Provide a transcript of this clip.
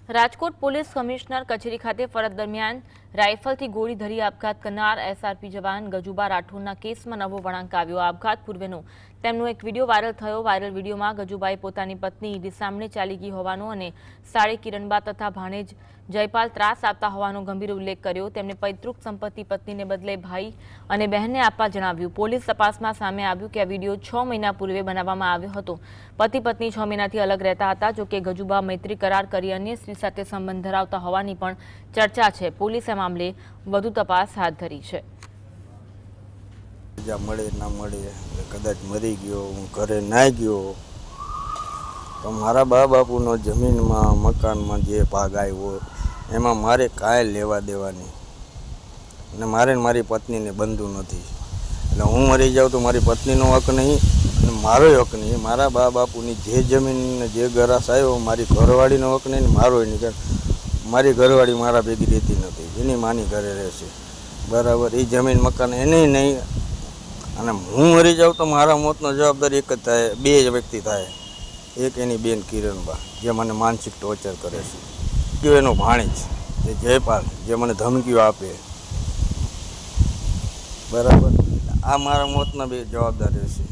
Rajkot police commissioner કચેરી ખાતે ફરજ દરમિયાન રાઇફલથી ગોળી ધરી આપઘાત કરનાર એસઆરપી જવાન ગજુબા રાઠોડના કેસમાં નવો વળાંક આવ્યો। આપઘાત પૂર્વેનો તેમનો એક વિડીયો વાયરલ થયો। વાયરલ વિડીયોમાં ગજુબાએ પોતાની પત્ની ઈડી સામે ચાલી ગઈ હોવાનો અને સાળી કિરણબા તથા ભાણેજ જયપાલ ત્રાસ આપતા હોવાનો ગંભીર ઉલ્લેખ કર્યો। તેમણે પૈતૃક સંપત્તિ પત્નીને બદલે ભાઈ અને બહેનને આપવા જણાવ્યું। પોલીસ તપાસમાં સામે આવ્યું કે આ વિડીયો 6 મહિના પૂર્વે બનાવવામાં આવ્યો હતો। પતિ પત્ની 6 મહિનાથી અલગ રહેતા હતા। જોકે ગજુબા મૈત્રી કરાર કરી અન્ય સ્ત્રી સાથે સંબંધ ધરાવતા હોવાની પણ ચર્ચા છે। પોલીસે મામલે વધુ તપાસ હાથ ધરી છે। મળે ના મળે કદાચ મરી ગયો હું ઘરે ના ગયો તો મારા બા બાપુનો જમીનમાં મકાનમાં જે ભાગ આવ્યો એમાં મારે કાંઈ લેવા દેવા નહીં અને મારે મારી પત્નીને બંધુ નથી। એટલે હું મરી જાઉં તો મારી પત્નીનો હક નહીં અને મારો હક નહીં। મારા બા બાપુની જે જમીન જે ગરાસ આવ્યો મારી ઘરવાળીનો હક નહીં ને મારો નહીં। મારી ઘરવાળી મારા ભેગી રહેતી નથી, એની માની ઘરે રહેશે બરાબર। એ જમીન મકાન એને નહીં અને હું મરી જાઉં તો મારા મોતનો જવાબદારી એક જ થાય, બે જ વ્યક્તિ થાય। એક એની બેન કિરણબા જે મને માનસિક ટોર્ચર કરે છે, બીજો એનો ભાણેજ એ જયપાલ જે મને ધમકીઓ આપે બરાબર। આ મારા મોતના બે જવાબદાર રહેશે।